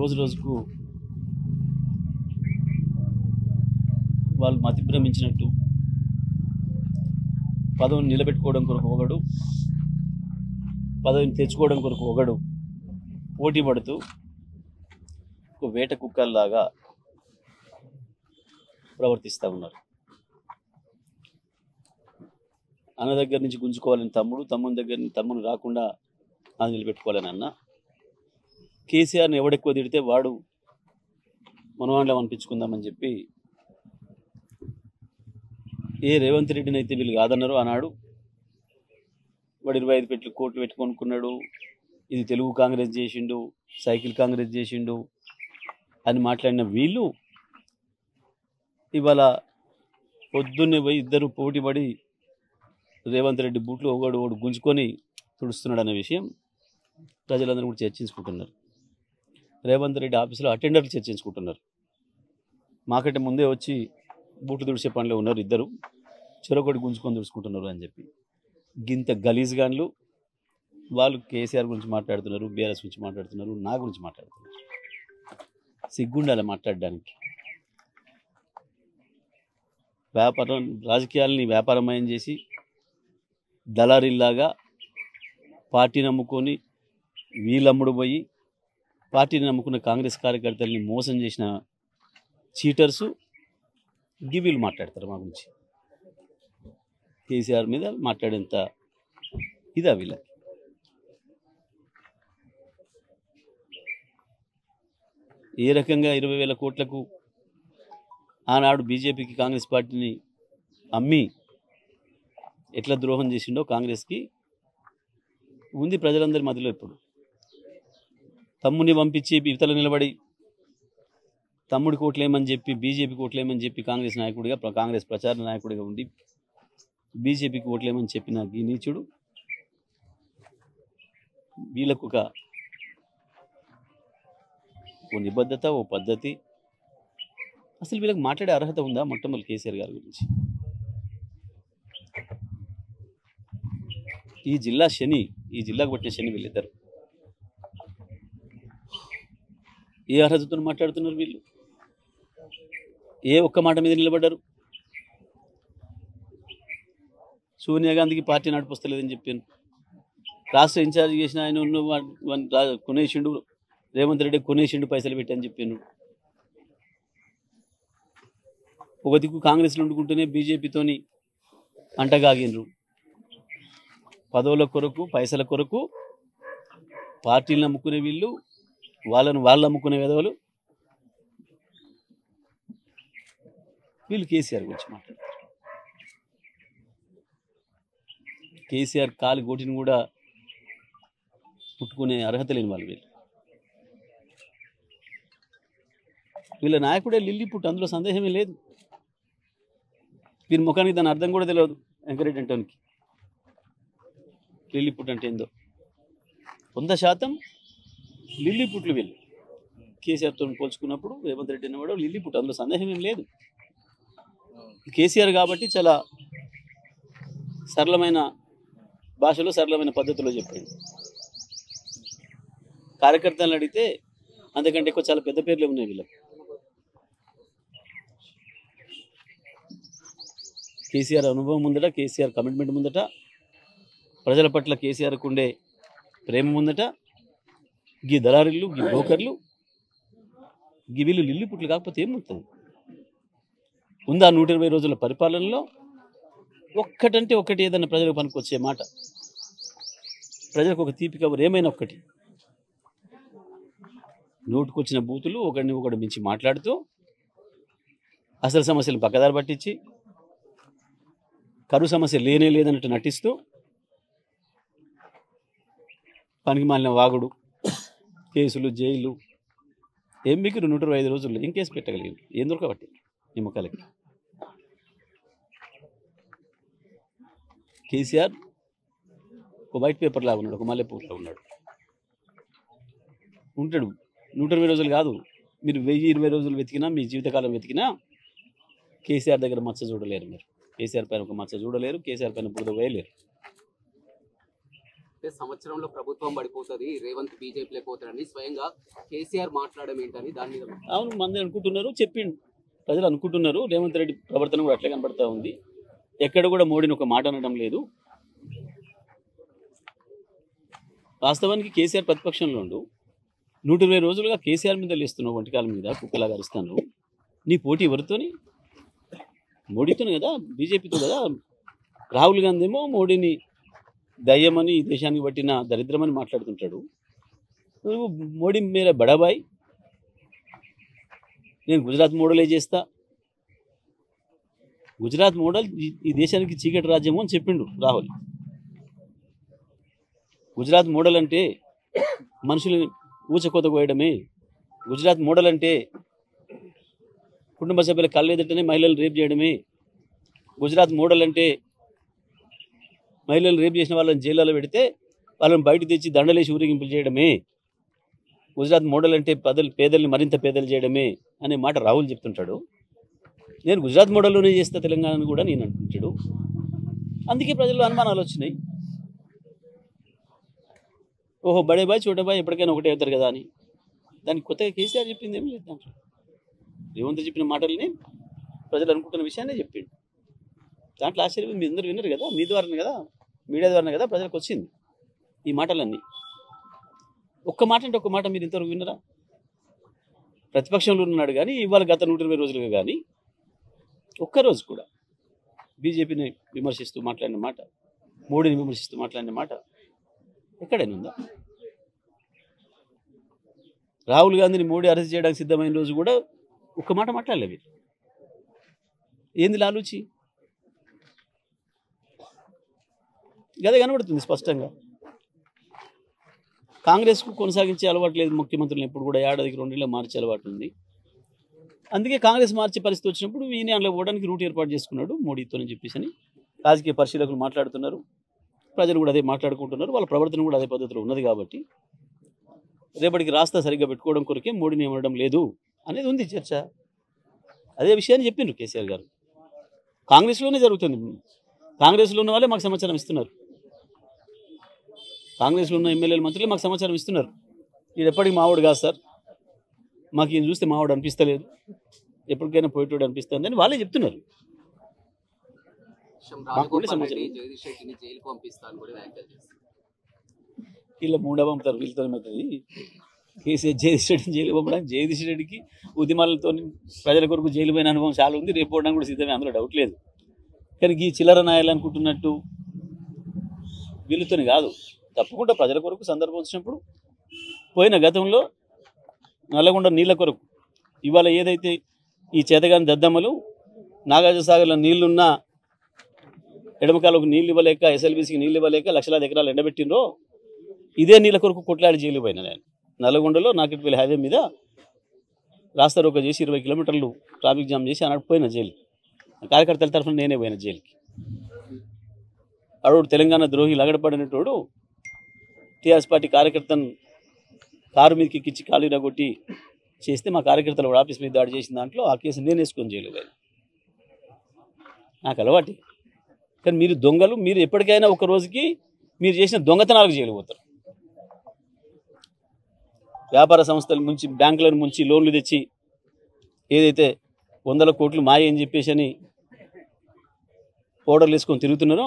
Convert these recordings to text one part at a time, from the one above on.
రోజు రోజుకు వాళ్ళు మతి భ్రమించినట్టు పదవిని నిలబెట్టుకోవడం కొరకు ఒకడు, పదవిని తెచ్చుకోవడం కొరకు ఒకడు పోటీ పడుతూ ఒక వేట కుక్కల్లాగా ప్రవర్తిస్తూ ఉన్నారు. అన్న దగ్గర నుంచి గుంజుకోవాలని తమ్ముని దగ్గర తమ్ముని రాకుండా అది నిలబెట్టుకోవాలని అన్న. కేసీఆర్ని ఎవడెక్కువ తిడితే వాడు మనవాళ్ళం అనిపించుకుందామని చెప్పి ఏ రేవంత్ రెడ్డిని అయితే వీళ్ళు కాదన్నారో ఆనాడు వాడు 25 కోట్లు పెట్టి కొనుక్కున్నాడు, ఇది తెలుగు కాంగ్రెస్ చేసిండు, సైకిల్ కాంగ్రెస్ చేసిండు అని మాట్లాడిన వీళ్ళు ఇవాళ పొద్దున్నే పోయి ఇద్దరు పోటీపడి రేవంత్ రెడ్డి బూట్లు ఒకడు గుంజుకొని తుడుస్తున్నాడు అనే విషయం ప్రజలందరూ కూడా చర్చించుకుంటున్నారు. రేవంత్ రెడ్డి ఆఫీసులో అటెండర్లు చర్చించుకుంటున్నారు. మాకంటే ముందే వచ్చి బూట్లు తుడిచే పనిలో ఉన్నారు ఇద్దరు, చెరొకటి గుంజుకొని తుడుచుకుంటున్నారు అని చెప్పి గింత గలీజ్ గాన్లు వాళ్ళు కేసీఆర్ గురించి మాట్లాడుతున్నారు, బీఆర్ఎస్ గురించి మాట్లాడుతున్నారు, నా గురించి మాట్లాడుతున్నారు. సిగ్గుండాలి మాట్లాడడానికి. వ్యాపారం రాజకీయాలని వ్యాపారమయం చేసి దళారీల్లాగా పార్టీని నమ్ముకొని వీళ్ళమ్ముడు పోయి పార్టీని నమ్ముకున్న కాంగ్రెస్ కార్యకర్తల్ని మోసం చేసిన చీటర్సు వీళ్ళు మాట్లాడతారు మా గురించి. కేసీఆర్ మీద మాట్లాడేంత ఇదా వీళ్ళకి. ఏ రకంగా 20,000 కోట్లకు ఆనాడు బీజేపీకి కాంగ్రెస్ పార్టీని అమ్మి ఎట్లా ద్రోహం చేసిండో కాంగ్రెస్కి ఉంది ప్రజలందరి మధ్యలో. ఇప్పుడు తమ్ముని పంపించి ఇవతల నిలబడి తమ్ముడి కోట్లేమని చెప్పి బీజేపీ కోట్లేమని చెప్పి కాంగ్రెస్ నాయకుడిగా కాంగ్రెస్ ప్రచార నాయకుడిగా ఉండి బీజేపీకి ఓట్లేమని చెప్పిన ఈ నీచుడు వీళ్ళకు ఓ నిబద్ధత, ఓ పద్ధతి, అసలు వీళ్ళకి మాట్లాడే అర్హత ఉందా మొట్టమొదటి కేసీఆర్ గారి గురించి? ఈ జిల్లాకు పట్టిన శని వీళ్ళిద్దరు ఏ అర్హతతో మాట్లాడుతున్నారు వీళ్ళు? ఏ ఒక్క మాట మీద నిలబడ్డారు? సోనియా గాంధీకి పార్టీ నడిపిస్తలేదని చెప్పాను, రాష్ట్ర ఇన్ఛార్జ్ చేసిన ఆయన కొనేసిండు, రేవంత్ రెడ్డి కొనేసిండు పైసలు పెట్టి అని చెప్పాను. ఒక దిక్కు కాంగ్రెస్లో వండుకుంటూనే బీజేపీతోని అంటగాగినరు. పదవుల కొరకు పైసల కొరకు పార్టీలను అమ్ముకునే వీళ్ళు, వాళ్ళు అమ్ముకునే విధవలు వీళ్ళు కేసీఆర్ గురించి మాట్లాడతారు. కేసీఆర్ కాలి గోటిని కూడా పుట్టుకునే అర్హత లేని వాళ్ళు వీళ్ళు. వీళ్ళ నాయకుడే లిల్లీపుట్, అందులో సందేహమే లేదు. వీరి ముఖానికి దాని అర్థం కూడా తెలియదు. వెంకరెడ్డి అంటానికి లిల్లీపుట్ అంటే ఏందో 100% లిల్లీపుట్లు వీళ్ళు. కేసీఆర్తో పోల్చుకున్నప్పుడు రేవంత్ రెడ్డి అనేవాడు లిల్లీపుట్, అందులో సందేహం ఏం లేదు. కేసీఆర్ కాబట్టి చాలా సరళమైన భాషలో సరళమైన పద్ధతిలో చెప్పాడు. కార్యకర్తలను అడిగితే అంతకంటే ఎక్కువ చాలా పెద్ద పేర్లే ఉన్నాయి వీళ్ళకి. కేసీఆర్ అనుభవం ముందట, కేసీఆర్ కమిట్మెంట్ ముందట, ప్రజల పట్ల కేసీఆర్కు ఉండే ప్రేమ ముందట గీ దళారీలు, గీ బ్రోకర్లు, గీ వీళ్ళు లిల్లీపుట్లు కాకపోతే ఏమవుతుంది? ఉందా 120 రోజుల పరిపాలనలో ఒక్కటంటే ఒక్కటి ఏదన్నా ప్రజలకు పనికొచ్చే మాట, ప్రజలకు ఒక తీపి కబురు ఏమైనా ఒక్కటి? నోటుకొచ్చిన బూతులు ఒకడిని ఒకటి మించి మాట్లాడుతూ అసలు సమస్యలు పక్కదారి పట్టించి కరువు సమస్య లేనే లేదన్నట్టు నటిస్తూ పనికి మాలిన వాగుడు, కేసులు, జైలు. ఏం మీకు 125 రోజుల్లో ఏం కేసు పెట్టగలిగింది? ఏం దొరకబట్టి నిమ్మకాలకి? కేసీఆర్ ఒక వైట్ పేపర్ లాగా ఉన్నాడు, ఒక మల్లెపూలా ఉన్నాడు. ఉంటాడు 120 రోజులు కాదు, మీరు 1020 రోజులు వెతికినా, మీ జీవితకాలం వెతికినా కేసీఆర్ దగ్గర మచ్చ చూడలేరు. మీరు కేసీఆర్ పైన ఒక మచ్చ చూడలేరు, కేసీఆర్ పైన బురద వేయలేరు. సంవత్సరంలో ప్రభుత్వం పడిపోతుంది, రేవంత్ బీజేపీలోకి పోతారని స్వయంగా కేసీఆర్ మాట్లాడడం ఏంటని దాని మీద. అవును, మంది అనుకుంటున్నారు, చెప్పిండు, ప్రజలు అనుకుంటున్నారు. రేవంత్ రెడ్డి ప్రవర్తన కూడా అట్లే కనబడతా ఉంది. ఎక్కడ కూడా మోడీని ఒక మాట అనడం లేదు. వాస్తవానికి కేసీఆర్ ప్రతిపక్షంలో ఉండు 120 రోజులుగా కేసీఆర్ మీద లేస్తున్నావు, వంటకాల మీద కుక్కలాగా అరుస్తాను. నీ పోటీ ఎవరితోని? మోడీతోనే కదా, బీజేపీతో కదా. రాహుల్ గాంధీ ఏమో మోడీని దయ్యమని, ఈ దేశానికి పట్టిన దరిద్రమని మాట్లాడుతుంటాడు. నువ్వు మోడీ మేర బడాబాయ్, నేను గుజరాత్ మోడలే చేస్తా, గుజరాత్ మోడల్ ఈ దేశానికి చీకటి రాజ్యము అని చెప్పిండు రాహుల్. గుజరాత్ మోడల్ అంటే మనుషులని ఊచకోత కోయడమే. గుజరాత్ మోడల్ అంటే కుటుంబ సభ్యుల కళ్ళెదుటనే మహిళలు రేప్ చేయడమే. గుజరాత్ మోడల్ అంటే మహిళలు రేప్ చేసిన వాళ్ళని జైల్లో పెడితే వాళ్ళని బయట తెచ్చి దండలేసి ఊరేగింపులు చేయడమే. గుజరాత్ మోడల్ అంటే పేదల్ని మరింత పేదలు చేయడమే అనే మాట రాహుల్ చెప్తుంటాడు. నేను గుజరాత్ మోడల్లోనే చేస్తా తెలంగాణను కూడా నేను అంటుంటాడు. అందుకే ప్రజల్లో అనుమానాలు వచ్చినాయి. ఓహో బడే బాయ్ చోటే బాయ్ ఎప్పటికైనా ఒకటే అవుతారు కదా అని. దానికి కొత్తగా కేసీఆర్ చెప్పింది ఏమి లేదు దాంట్లో. రేవంత్ చెప్పిన మాటల్ని ప్రజలు అనుకుంటున్న విషయాన్ని చెప్పిండు. దాంట్లో ఆశ్చర్యం మీ అందరూ విన్నారు కదా, మీ ద్వారానే కదా, మీడియా ద్వారానే కదా ప్రజలకు వచ్చింది ఈ మాటలన్నీ. ఒక్క మాట అంటే ఒక్క మాట మీరు ఇంతవరకు విన్నరా? ప్రతిపక్షంలో ఉన్నాడు కానీ ఇవాళ గత 120 రోజులుగా కానీ ఒక్కరోజు కూడా బీజేపీని విమర్శిస్తూ మాట్లాడిన మాట, మోడీని విమర్శిస్తూ మాట్లాడిన మాట ఎక్కడైనా ఉందా? రాహుల్ గాంధీని మోడీ అరెస్ట్ చేయడానికి సిద్ధమైన రోజు కూడా ఒక్క మాట మాట్లాడలే వీళ్ళు. ఏంది లాలూచి? గదే కనబడుతుంది స్పష్టంగా. కాంగ్రెస్కు కొనసాగించే అలవాటు లేదు ముఖ్యమంత్రులను, ఎప్పుడు కూడా ఏడాదికి 2 నెలలు మార్చే అలవాటు ఉంది. అందుకే కాంగ్రెస్ మార్చే పరిస్థితి వచ్చినప్పుడు ఈయన అందులో పోవడానికి రూట్ ఏర్పాటు చేసుకున్నాడు మోడీతోని చెప్పేసి అని రాజకీయ పరిశీలకులు మాట్లాడుతున్నారు. ప్రజలు కూడా అదే మాట్లాడుకుంటున్నారు. వాళ్ళ ప్రవర్తన కూడా అదే పద్ధతిలో ఉన్నది కాబట్టి రేపటికి రాస్తా సరిగ్గా పెట్టుకోవడం కొరకే మోడీని ఇవ్వడం లేదు అనేది ఉంది చర్చ. అదే విషయాన్ని చెప్పిండ్రు కేసీఆర్ గారు. కాంగ్రెస్లోనే జరుగుతుంది. కాంగ్రెస్లో ఉన్న వాళ్ళే మాకు సమాచారం ఇస్తున్నారు. కాంగ్రెస్లో ఉన్న ఎమ్మెల్యేలు, మంత్రులు మాకు సమాచారం ఇస్తున్నారు. ఇది ఎప్పటికీ మావాడు కాదు సార్, మాకు ఈయన చూస్తే మావాడు అనిపిస్తలేదు, ఎప్పటికైనా పోయేటోడు అనిపిస్తుంది అని వాళ్ళే చెప్తున్నారు. వీళ్ళ మూడవ పంపుతారు, వీళ్ళతో అవుతుంది. కేసీఆర్ జగదీష్ రెడ్డిని జైలు పంపడానికి, జగదీష్ రెడ్డికి ఉద్యమాలతో ప్రజల కొరకు జైలు పోయిన అనుభవం చాలా ఉంది, రేపు పోవడానికి కూడా సిద్ధమే, అందులో డౌట్ లేదు. కానీ ఈ చిల్లర నాయాలు అనుకుంటున్నట్టు వీళ్ళతోనే కాదు. తప్పకుండా ప్రజల కొరకు సందర్భం వచ్చినప్పుడు పోయిన గతంలో నల్లగొండ నీళ్ళ కొరకు ఇవాళ ఏదైతే ఈ చేతగాని దద్దమ్మలు నాగార్జునసాగర్లో నీళ్లున్నా ఎడమకాలకు నీళ్ళు ఇవ్వలేక, ఎస్ఎల్బీసీకి నీళ్ళు ఇవ్వలేక లక్షలాది ఎకరాలు ఎండబెట్టినరో ఇదే నీళ్ళ కొరకు కొట్లాడి జైలు పోయినా నేను. నల్లగొండలో నాకెట్పల్లి హైవే మీద రాస్తా రోక చేసి 20 కిలోమీటర్లు ట్రాఫిక్ జామ్ చేసి అన్నట్టు పోయిన జైలు. కార్యకర్తల తరఫున నేనే పోయిన జైలుకి. అడవుడు తెలంగాణ ద్రోహి లగడపడినటోడు టీఆర్ఎస్ పార్టీ కార్యకర్తను కారు మీదకి ఎక్కించి కాలు ఇరగొట్టి చేస్తే మా కార్యకర్తలు కూడా ఆఫీస్ మీద దాడి చేసిన దాంట్లో ఆ కేసు నేను వేసుకొని జైలు పోయాను. నాకు అలవాటి. కానీ మీరు దొంగలు, మీరు ఎప్పటికైనా ఒక రోజుకి మీరు చేసిన దొంగతనాలకు జైలు పోతారు. వ్యాపార సంస్థల నుంచి, బ్యాంకుల నుంచి లోన్లు తెచ్చి ఏదైతే 100 కోట్లు మాయ అని చెప్పేసి అని ఓడర్లు వేసుకొని తిరుగుతున్నారో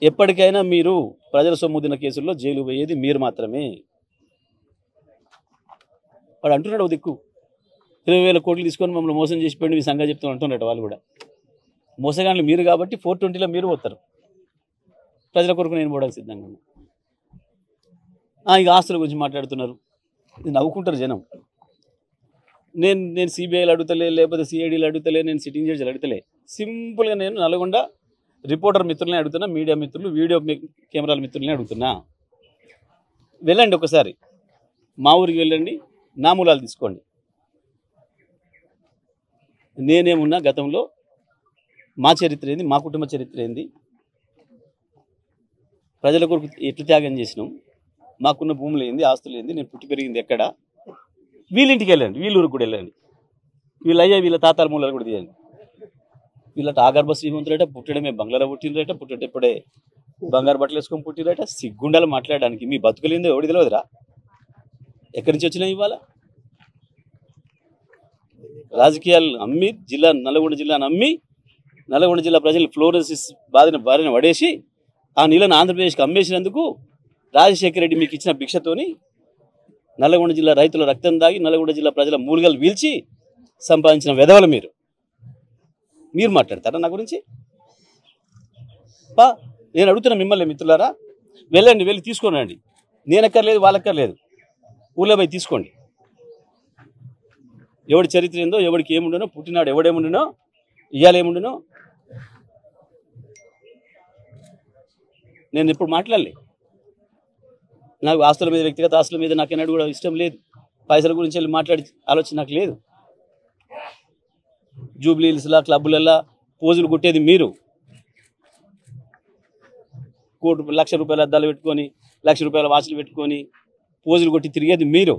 ఎప్పటికైనా మీరు ప్రజల సొమ్ము తిన్న కేసుల్లో జైలు పోయేది మీరు మాత్రమే. వాడు అంటున్నాడు దిక్కు 20,000 కోట్లు తీసుకొని మమ్మల్ని మోసం చేసిపోయింది మీ సంగతి చెప్తూ అంటున్నట్టు వాళ్ళు కూడా. మోసగాళ్ళు మీరు కాబట్టి 420లో మీరు పోతారు. ప్రజల కొరకు నేను పోవడానికి సిద్ధంగా ఉన్నా. ఇక ఆస్తుల గురించి మాట్లాడుతున్నారు, ఇది నవ్వుకుంటారు జనం. నేను సిబిఐలు అడుగుతలే, లేకపోతే సిఐడీలు అడుగుతలే, నేను సిట్టింగ్ జడ్జిలు అడుగుతలే. సింపుల్గా నేను నల్గొండ రిపోర్టర్ మిత్రులనే అడుగుతున్నా, మీడియా మిత్రులు, వీడియో కెమెరాల మిత్రులనే అడుగుతున్నా. వెళ్ళండి ఒకసారి మా ఊరికి వెళ్ళండి, నా మూలాలు తీసుకోండి. నేనేమున్నా గతంలో మా చరిత్ర ఏంది, మా కుటుంబ చరిత్ర ఏంది, ప్రజల కొరకు ఎట్లా త్యాగం చేసినాం, మాకున్న భూములు ఏంది, ఆస్తులు ఏంది, నేను పుట్టి పెరిగింది ఎక్కడ, వీళ్ళింటికి వెళ్ళండి, వీళ్ళూరికి కూడా వెళ్ళండి, వీళ్ళయ్యా వీళ్ళ తాతాల మూలాలు కూడా తీయండి. వీళ్ళ ఆగర్భ శ్రీమంతులట, పుట్టడమే బంగ్లాలో పుట్టినరట, పుట్టేటప్పుడే బంగారు బట్టలు వేసుకొని పుట్టిరట. సిగ్గుండాలి మాట్లాడడానికి. మీ బతుకులేందో ఎవడి తెలియదురా? ఎక్కడి నుంచి వచ్చినాయి ఇవాళ? రాజకీయాలు అమ్మి నల్గొండ జిల్లాను అమ్మి నల్గొండ జిల్లా ప్రజలు ఫ్లోరోసిస్ బారిన పడేసి ఆ నీళ్ళను ఆంధ్రప్రదేశ్కి అమ్మేసినందుకు రాజశేఖర రెడ్డి మీకు ఇచ్చిన భిక్షతోని నల్గొండ జిల్లా రైతుల రక్తం దాగి నల్గొండ జిల్లా ప్రజల మూలిగలు వీల్చి సంపాదించిన వెధవలు మీరు మాట్లాడతారా నా గురించి? నేను అడుగుతున్నా మిమ్మల్ని మిత్రులారా, వెళ్ళి తీసుకొని రండి. నేనక్కర్లేదు, వాళ్ళక్కర్లేదు, ఊళ్ళో పోయి తీసుకోండి. ఎవడి చరిత్ర ఏందో, ఎవడికి ఏముండనో, పుట్టినాడు ఎవడేముండనో, ఇవాళ ఏముండనో నేను ఇప్పుడు మాట్లాడలే. నాకు ఆస్తుల మీద, వ్యక్తిగత ఆస్తుల మీద నాకేనాడు కూడా ఇష్టం లేదు. పైసల గురించి వెళ్ళి మాట్లాడి ఆలోచన నాకు లేదు. జూబ్లీ హిల్స్లా క్లబ్బులల్లా పోజులు కొట్టేది మీరు. ₹1,00,000 అద్దాలు పెట్టుకొని, ₹1,00,000 వాచ్లు పెట్టుకొని పోజులు కొట్టి తిరిగేది మీరు.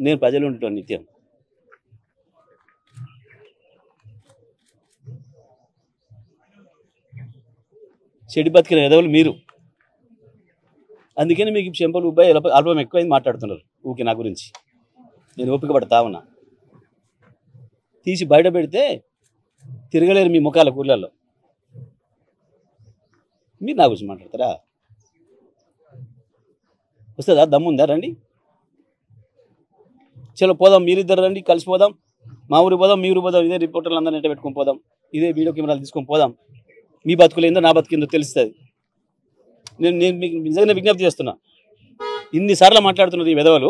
నేను ప్రజలు ఉంటాను నిత్యం. చెడి బతికిన ఎదవులు మీరు. అందుకని మీకు చెంపలు ఉబ్బాయి అల్పం ఎక్కువైంది మాట్లాడుతున్నారు ఊకే నా గురించి. నేను ఓపిక పడతా ఉన్నా. తీసి బయట పెడితే తిరగలేరు మీ ముఖాల కూర్లలో. మీరు నా గురించి మాట్లాడతారా? వస్తుందా? దమ్ముందా? రండి, చలో పోదాం. మీరిద్దరు రండి, కలిసిపోదాం. మా ఊరికి పోదాం, మీ ఊరికి పోదాం. ఇదే రిపోర్టర్లు అందరినీ నెట్ట పెట్టుకొని పోదాం. ఇదే వీడియో కెమెరాలు తీసుకొని పోదాం. మీ బతుకులేందో నా బతుకేందో తెలుస్తుంది. నేను మీకు నిజంగా విజ్ఞప్తి చేస్తున్నా. ఇన్నిసార్లు మాట్లాడుతున్నారు ఈ విధవలు.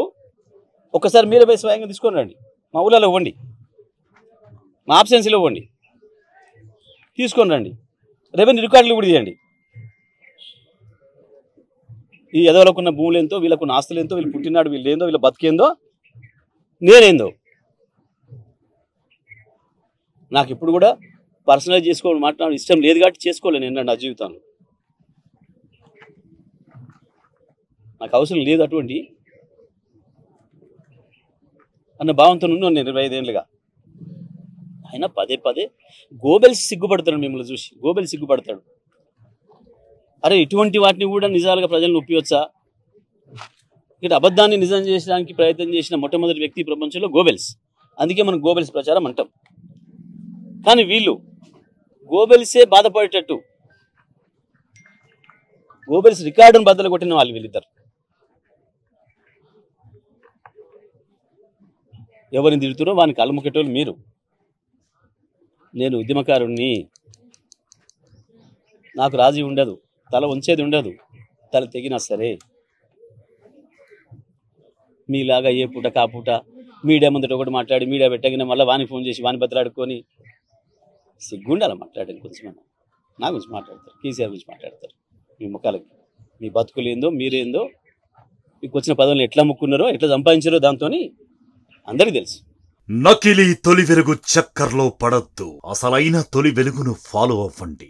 ఒక్కసారి మీరే పోయి స్వయంగా తీసుకొని రండి. మా ఊళ్ళలో ఇవ్వండి, మా ఆబ్సెన్సీలో ఇవ్వండి, తీసుకొని రండి. రెవెన్యూ రికార్డులు కూడా తీయండి. ఈ ఎదవలకున్న భూములు ఎంతో, వీళ్ళకున్న ఆస్తులు ఎంతో, వీళ్ళు పుట్టినాడు వీళ్ళు ఏందో, వీళ్ళ బతికేందో, నేనేందో. నాకు ఇప్పుడు కూడా పర్సనలైజ్ చేసుకోవడం మాట్లాడడం ఇష్టం లేదు కాబట్టి చేసుకోలేను. నేను నా జీవితంలో నాకు అవసరం లేదు అటువంటి అన్న భావంతో ఉన్నాను నేను 25 ఏళ్ళుగా. అయినా పదే గోబెల్స్ సిగ్గుపడతాడు మిమ్మల్ని చూసి. గోబెల్స్ సిగ్గుపడతాడు. అరే ఇటువంటి వాటిని కూడా నిజాలుగా ప్రజలను ఒప్పివచ్చా? ఇక్కడ అబద్ధాన్ని నిజం చేసడానికి ప్రయత్నం చేసిన మొట్టమొదటి వ్యక్తి ప్రపంచంలో గోబెల్స్. అందుకే మనం గోబెల్స్ ప్రచారం అంటాం. కానీ వీళ్ళు గోబెల్సే బాధపడేటట్టు గోబెల్స్ రికార్డును బద్దలు కొట్టిన వాళ్ళు వీళ్ళిద్దరు. ఎవరిని తిడుతురో వానికి అల్లుముకెట్టోళ్ళు మీరు. నేను ఉద్యమకారుణ్ణి. నాకు రాజీ ఉండదు, తల ఉంచేది ఉండదు. తల తెగినా సరే మీలాగా ఏ పూట కాపూట మీడియా ముందట ఒకటి మాట్లాడి మీడియా పెట్టగిన మళ్ళీ వానికి ఫోన్ చేసి వాని బద్దలాడుకొని సిగ్గుండాలి మాట్లాడాలి. కొంచెం నా గురించి మాట్లాడతారు, కేసీఆర్ గురించి మాట్లాడతారు. మీ ముఖాలకి మీ బతుకులేందో, మీరేందో, మీకు వచ్చిన పదవులను ఎట్లా ముక్కున్నారో, ఎట్లా సంపాదించారో దాంతో అందరికీ తెలుసు. నకిలీ తొలి వెలుగు చక్కర్లో పడొద్దు. అసలైన తొలి వెలుగును ఫాలో అవ్వండి.